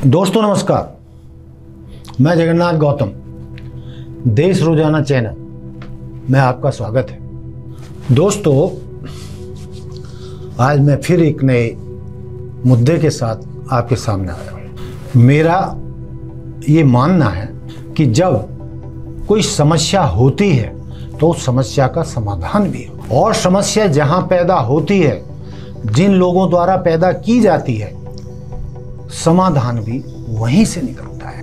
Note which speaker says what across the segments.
Speaker 1: दोस्तों नमस्कार, मैं जगन्नाथ गौतम, देश रोजाना चैनल में आपका स्वागत है। दोस्तों, आज मैं फिर एक नए मुद्दे के साथ आपके सामने आया हूँ। मेरा ये मानना है कि जब कोई समस्या होती है तो उस समस्या का समाधान भी हो, और समस्या जहाँ पैदा होती है, जिन लोगों द्वारा पैदा की जाती है, समाधान भी वहीं से निकलता है।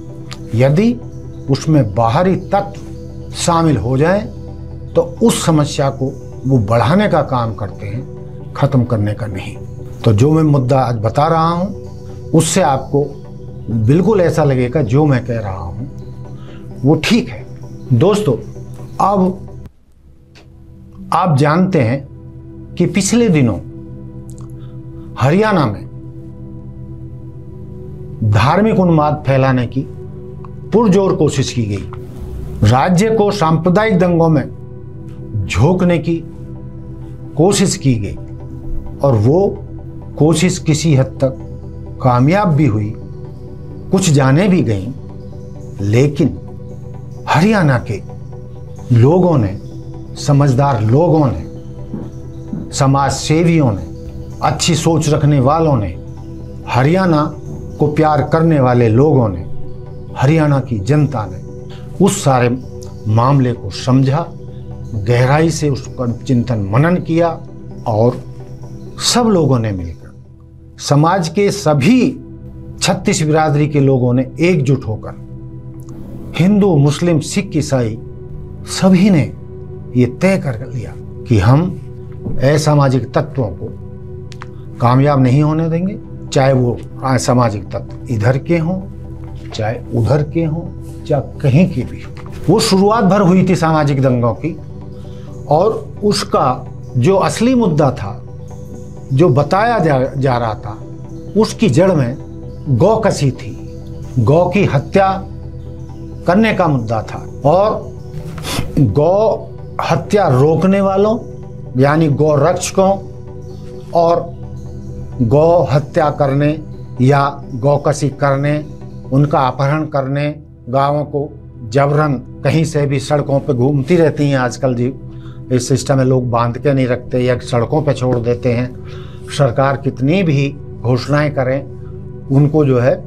Speaker 1: यदि उसमें बाहरी तत्व शामिल हो जाएं तो उस समस्या को वो बढ़ाने का काम करते हैं, खत्म करने का नहीं। तो जो मैं मुद्दा आज बता रहा हूं उससे आपको बिल्कुल ऐसा लगेगा जो मैं कह रहा हूं वो ठीक है। दोस्तों, अब आप जानते हैं कि पिछले दिनों हरियाणा में धार्मिक उन्माद फैलाने की पुरजोर कोशिश की गई। राज्य को सांप्रदायिक दंगों में झोंकने की कोशिश की गई और वो कोशिश किसी हद तक कामयाब भी हुई, कुछ जाने भी गई। लेकिन हरियाणा के लोगों ने, समझदार लोगों ने, समाज सेवियों ने, अच्छी सोच रखने वालों ने, हरियाणा को प्यार करने वाले लोगों ने, हरियाणा की जनता ने उस सारे मामले को समझा, गहराई से उसका चिंतन मनन किया और सब लोगों ने मिलकर, समाज के सभी 36 बिरादरी के लोगों ने एकजुट होकर, हिंदू, मुस्लिम, सिख, ईसाई सभी ने ये तय कर लिया कि हम असामाजिक तत्वों को कामयाब नहीं होने देंगे, चाहे वो असामाजिक तत्व इधर के हों, चाहे उधर के हों, चाहे कहीं के भी हों। वो शुरुआत भर हुई थी सामाजिक दंगों की, और उसका जो असली मुद्दा था, जो बताया जा रहा था, उसकी जड़ में गौ कसी थी। गौ की हत्या करने का मुद्दा था, और गौ हत्या रोकने वालों यानी गौ रक्षकों और गौ हत्या करने या गौकसी करने, उनका अपहरण करने, गांवों को जबरन कहीं से भी सड़कों पे घूमती रहती हैं आजकल जी। इस सिस्टम में लोग बांध के नहीं रखते या सड़कों पे छोड़ देते हैं। सरकार कितनी भी घोषणाएं करें, उनको जो है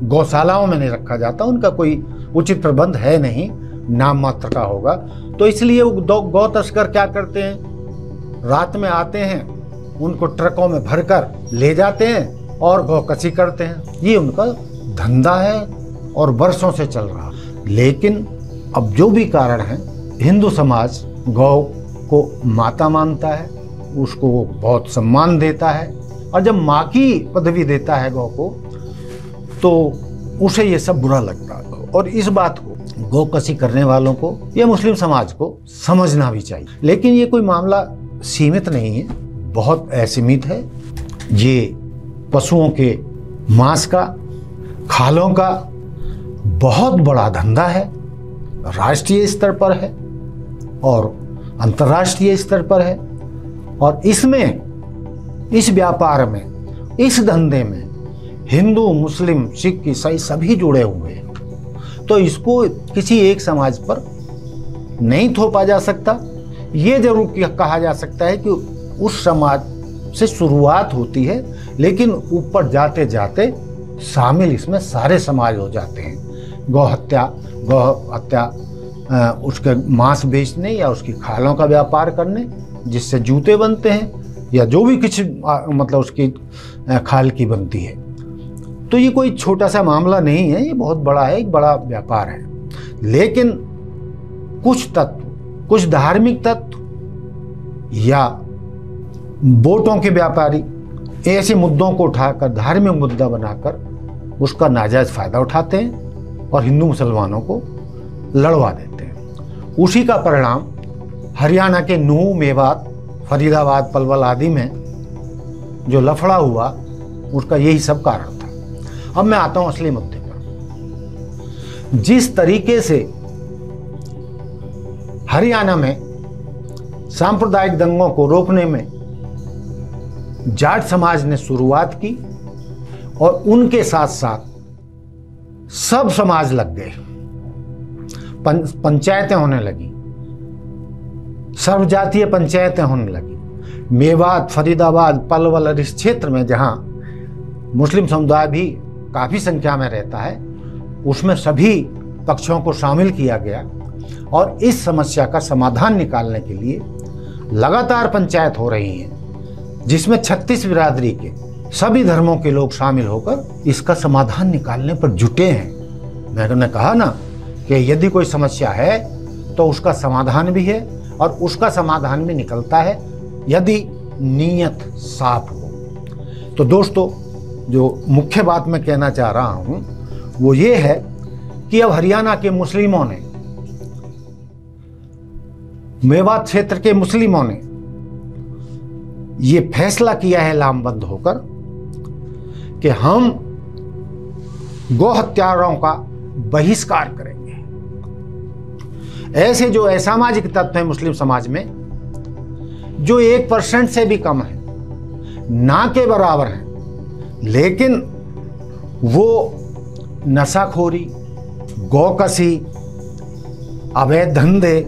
Speaker 1: गौशालाओं में नहीं रखा जाता, उनका कोई उचित प्रबंध है नहीं, नाम मात्र का होगा। तो इसलिए वो गौ तस्कर क्या करते हैं, रात में आते हैं, उनको ट्रकों में भरकर ले जाते हैं और गौकसी करते हैं। ये उनका धंधा है और वर्षों से चल रहा। लेकिन अब जो भी कारण है, हिंदू समाज गौ को माता मानता है, उसको बहुत सम्मान देता है, और जब माँ की पदवी देता है गौ को, तो उसे ये सब बुरा लगता है। और इस बात को गौकसी करने वालों को या मुस्लिम समाज को समझना भी चाहिए। लेकिन ये कोई मामला सीमित नहीं है, बहुत असीमित है। ये पशुओं के मांस का, खालों का बहुत बड़ा धंधा है, राष्ट्रीय स्तर पर है और अंतर्राष्ट्रीय स्तर पर है। और इसमें, इस व्यापार में, इस धंधे में हिंदू, मुस्लिम, सिख, ईसाई सभी जुड़े हुए हैं। तो इसको किसी एक समाज पर नहीं थोपा जा सकता। ये जरूर कहा जा सकता है कि उस समाज से शुरुआत होती है, लेकिन ऊपर जाते जाते शामिल इसमें सारे समाज हो जाते हैं। गौ हत्या उसके मांस बेचने या उसकी खालों का व्यापार करने, जिससे जूते बनते हैं या जो भी कुछ मतलब उसकी खाल की बनती है। तो ये कोई छोटा सा मामला नहीं है, ये बहुत बड़ा है, एक बड़ा व्यापार है। लेकिन कुछ तत्व, कुछ धार्मिक तत्व या वोटों के व्यापारी ऐसे मुद्दों को उठाकर, धार्मिक मुद्दा बनाकर उसका नाजायज फायदा उठाते हैं और हिंदू मुसलमानों को लड़वा देते हैं। उसी का परिणाम हरियाणा के नूह, मेवात, फरीदाबाद, पलवल आदि में जो लफड़ा हुआ, उसका यही सब कारण था। अब मैं आता हूं असली मुद्दे पर। जिस तरीके से हरियाणा में सांप्रदायिक दंगों को रोकने में जाट समाज ने शुरुआत की, और उनके साथ साथ सब समाज लग गए। पंचायतें होने लगी, सर्वजातीय पंचायतें होने लगी। मेवात, फरीदाबाद, पलवल और इस क्षेत्र में जहां मुस्लिम समुदाय भी काफी संख्या में रहता है, उसमें सभी पक्षों को शामिल किया गया और इस समस्या का समाधान निकालने के लिए लगातार पंचायत हो रही हैं, जिसमें 36 बिरादरी के सभी धर्मों के लोग शामिल होकर इसका समाधान निकालने पर जुटे हैं। मैंने कहा ना कि यदि कोई समस्या है तो उसका समाधान भी है और उसका समाधान भी निकलता है यदि नीयत साफ हो। तो दोस्तों, जो मुख्य बात मैं कहना चाह रहा हूं वो ये है कि अब हरियाणा के मुस्लिमों ने, मेवात क्षेत्र के मुस्लिमों ने ये फैसला किया है लामबंद होकर कि हम गौ हत्यारों का बहिष्कार करेंगे। ऐसे जो असामाजिक तत्व हैं मुस्लिम समाज में, जो 1% से भी कम है, ना के बराबर हैं, लेकिन वो नशाखोरी, गौकसी, अवैध धंधे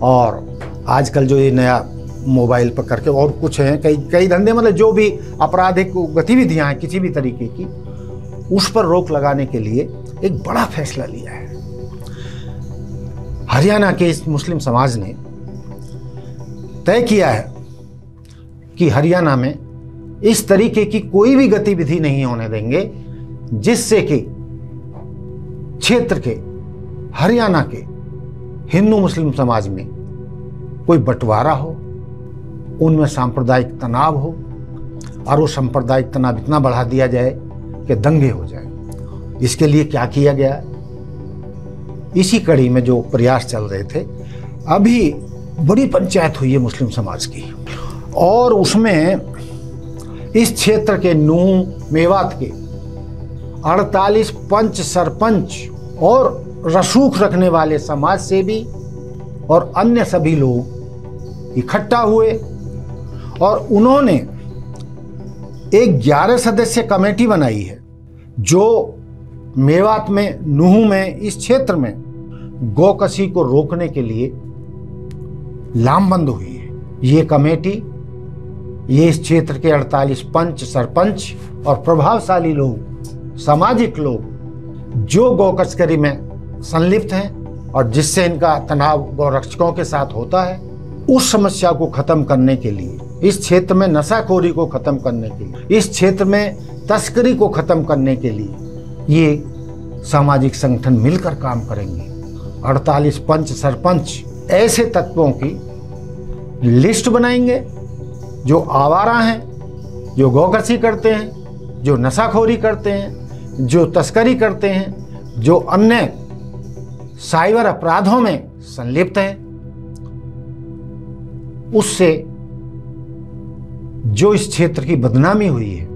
Speaker 1: और आजकल जो ये नया मोबाइल पर करके और कुछ हैं, कई धंधे, मतलब जो भी आपराधिक गतिविधियां हैं किसी भी तरीके की, उस पर रोक लगाने के लिए एक बड़ा फैसला लिया है। हरियाणा के इस मुस्लिम समाज ने तय किया है कि हरियाणा में इस तरीके की कोई भी गतिविधि नहीं होने देंगे जिससे कि क्षेत्र के, हरियाणा के हिंदू मुस्लिम समाज में कोई बंटवारा हो, उनमें सांप्रदायिक तनाव हो और वो सांप्रदायिक तनाव इतना बढ़ा दिया जाए कि दंगे हो जाए। इसके लिए क्या किया गया? इसी कड़ी में जो प्रयास चल रहे थे, अभी बड़ी पंचायत हुई है मुस्लिम समाज की और उसमें इस क्षेत्र के नूह, मेवात के 48 पंच, सरपंच और रसूख रखने वाले समाज सेवी और अन्य सभी लोग इकट्ठा हुए और उन्होंने एक 11 सदस्य कमेटी बनाई है जो मेवात में, नूह में, इस क्षेत्र में गौकसी को रोकने के लिए लामबंद हुई है। ये कमेटी, ये इस क्षेत्र के 48 पंच, सरपंच और प्रभावशाली लोग, सामाजिक लोग जो गौकस्करी में संलिप्त हैं और जिससे इनका तनाव गौरक्षकों के साथ होता है, उस समस्या को खत्म करने के लिए, इस क्षेत्र में नशाखोरी को खत्म करने के लिए, इस क्षेत्र में तस्करी को खत्म करने के लिए ये सामाजिक संगठन मिलकर काम करेंगे। 48 पंच, सरपंच ऐसे तत्वों की लिस्ट बनाएंगे जो आवारा हैं, जो गौकसी करते हैं, जो नशाखोरी करते हैं, जो तस्करी करते हैं, जो अन्य साइबर अपराधों में संलिप्त हैं। उससे जो इस क्षेत्र की बदनामी हुई है,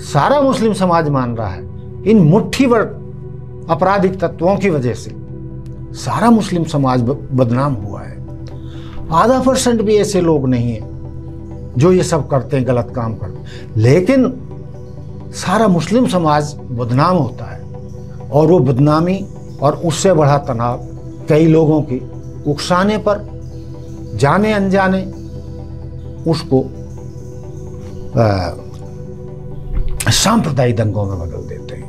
Speaker 1: सारा मुस्लिम समाज मान रहा है, इन मुट्ठीभर आपराधिक तत्वों की वजह से सारा मुस्लिम समाज बदनाम हुआ है। 0.5% भी ऐसे लोग नहीं है जो ये सब करते हैं, गलत काम करते हैं, लेकिन सारा मुस्लिम समाज बदनाम होता है और वो बदनामी और उससे बढ़ा तनाव कई लोगों की उकसाने पर जाने अनजाने उसको सांप्रदायिक दंगों में बदल देते हैं।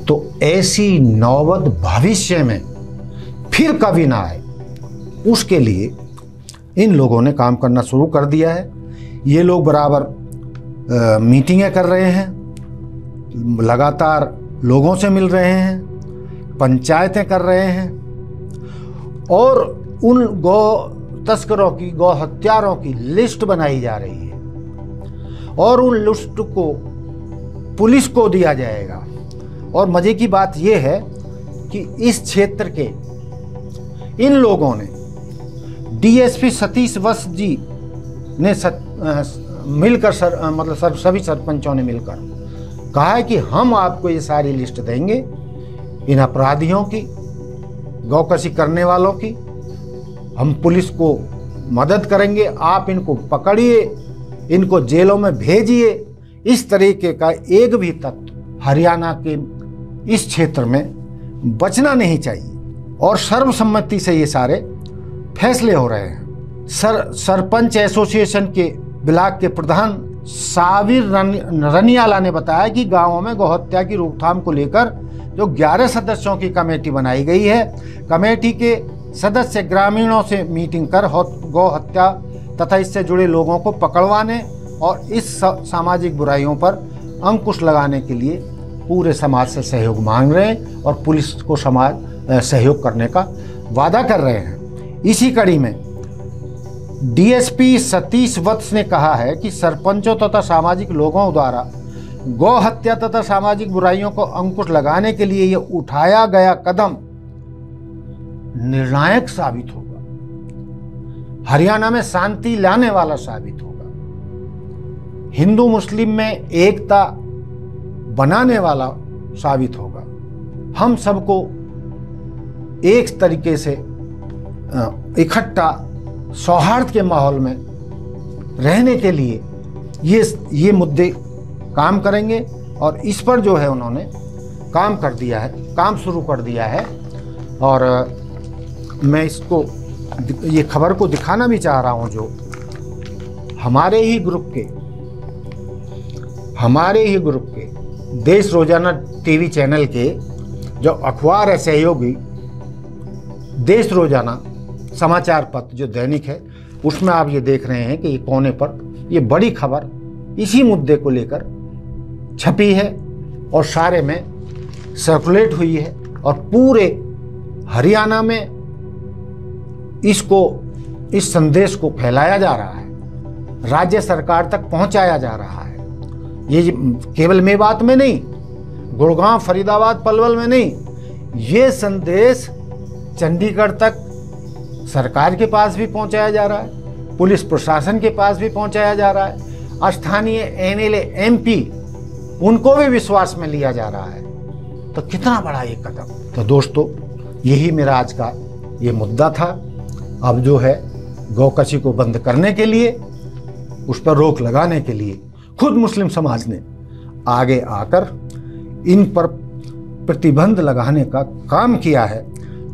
Speaker 1: तो ऐसी नौबत भविष्य में फिर कभी ना आए, उसके लिए इन लोगों ने काम करना शुरू कर दिया है। ये लोग बराबर मीटिंगें कर रहे हैं, लगातार लोगों से मिल रहे हैं, पंचायतें कर रहे हैं और उन गौ तस्करों की, गौ हत्यारों की लिस्ट बनाई जा रही है और उन लिस्ट को पुलिस को दिया जाएगा। और मजे की बात यह है कि इस क्षेत्र के इन लोगों ने, डीएसपी सतीश वत्स जी ने मिलकर सभी सरपंचों ने मिलकर कहा है कि हम आपको ये सारी लिस्ट देंगे इन अपराधियों की, गौकसी करने वालों की। हम पुलिस को मदद करेंगे, आप इनको पकड़िए, इनको जेलों में भेजिए इस तरीके का एक भी तत्व हरियाणा के इस क्षेत्र में बचना नहीं चाहिए और सर्वसम्मति से ये सारे फैसले हो रहे हैं। सरपंच एसोसिएशन के ब्लॉक के प्रधान साबिर रनियाला ने बताया कि गांवों में गौहत्या की रोकथाम को लेकर जो 11 सदस्यों की कमेटी बनाई गई है, कमेटी के सदस्य ग्रामीणों से मीटिंग कर गौ हत्या तथा इससे जुड़े लोगों को पकड़वाने और इस सामाजिक बुराइयों पर अंकुश लगाने के लिए पूरे समाज से सहयोग मांग रहे हैं और पुलिस को सहयोग करने का वादा कर रहे हैं। इसी कड़ी में डीएसपी सतीश वत्स ने कहा है कि सरपंचों तथा सामाजिक लोगों द्वारा गौ हत्या तथा सामाजिक बुराइयों को अंकुश लगाने के लिए यह उठाया गया कदम निर्णायक साबित होगा, हरियाणा में शांति लाने वाला साबित होगा, हिंदू मुस्लिम में एकता बनाने वाला साबित होगा। हम सबको एक तरीके से इकट्ठा सौहार्द के माहौल में रहने के लिए ये मुद्दे काम करेंगे और इस पर जो है उन्होंने काम शुरू कर दिया है। और मैं ये खबर को दिखाना भी चाह रहा हूं, जो हमारे ही ग्रुप के देश रोजाना टीवी चैनल के जो अखबार है सहयोगी देश रोजाना समाचार पत्र जो दैनिक है, उसमें आप ये देख रहे हैं कि ये कोने पर ये बड़ी खबर इसी मुद्दे को लेकर छपी है और सारे में सर्कुलेट हुई है और पूरे हरियाणा में इस संदेश को फैलाया जा रहा है, राज्य सरकार तक पहुंचाया जा रहा है। ये केवल मेवात में नहीं, गुड़गांव, फरीदाबाद, पलवल में नहीं, ये संदेश चंडीगढ़ तक सरकार के पास भी पहुंचाया जा रहा है, पुलिस प्रशासन के पास भी पहुंचाया जा रहा है, स्थानीय एमएलए एमपी उनको भी विश्वास में लिया जा रहा है। तो कितना बड़ा ये कदम। तो दोस्तों, यही मेरा आज का ये मुद्दा था। अब जो है गौकशी को बंद करने के लिए, उस पर रोक लगाने के लिए खुद मुस्लिम समाज ने आगे आकर इन पर प्रतिबंध लगाने का काम किया है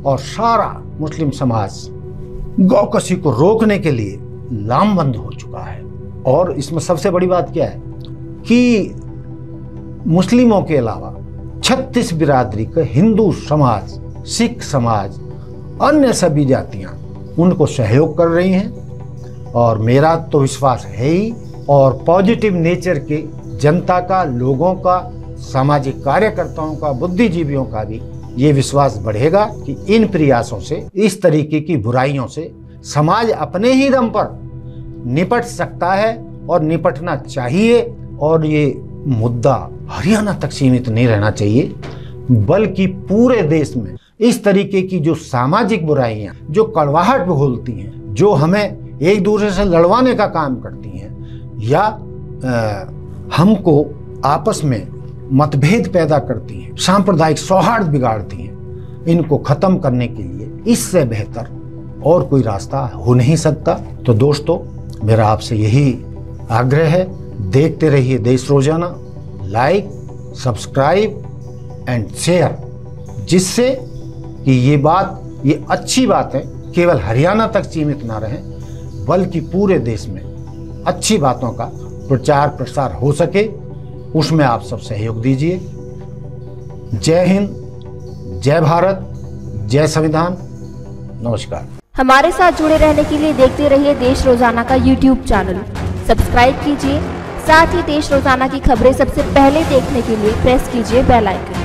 Speaker 1: और सारा मुस्लिम समाज गौकशी को रोकने के लिए लामबंद हो चुका है। और इसमें सबसे बड़ी बात क्या है कि मुस्लिमों के अलावा 36 बिरादरी का हिंदू समाज, सिख समाज, अन्य सभी जातियां उनको सहयोग कर रही हैं और मेरा तो विश्वास है ही, और पॉजिटिव नेचर के जनता का, लोगों का, सामाजिक कार्यकर्ताओं का, बुद्धिजीवियों का भी ये विश्वास बढ़ेगा कि इन प्रयासों से, इस तरीके की बुराइयों से समाज अपने ही दम पर निपट सकता है और निपटना चाहिए। और ये मुद्दा हरियाणा तक सीमित नहीं रहना चाहिए, बल्कि पूरे देश में इस तरीके की जो सामाजिक बुराइयां, जो कड़वाहट घोलती हैं, जो हमें एक दूसरे से लड़वाने का काम करती हैं या हमको आपस में मतभेद पैदा करती हैं, सांप्रदायिक सौहार्द बिगाड़ती हैं, इनको खत्म करने के लिए इससे बेहतर और कोई रास्ता हो नहीं सकता। तो दोस्तों, मेरा आपसे यही आग्रह है, देखते रहिए देश रोजाना, लाइक, सब्सक्राइब एंड शेयर, जिससे कि ये अच्छी बात है केवल हरियाणा तक सीमित ना रहे, बल्कि पूरे देश में अच्छी बातों का प्रचार प्रसार हो सके। उसमें आप सब सहयोग दीजिए। जय हिंद, जय भारत, जय संविधान। नमस्कार।
Speaker 2: हमारे साथ जुड़े रहने के लिए देखते रहिए देश रोजाना का YouTube चैनल, सब्सक्राइब कीजिए। साथ ही देश रोजाना की खबरें सबसे पहले देखने के लिए प्रेस कीजिए बेल आइकन।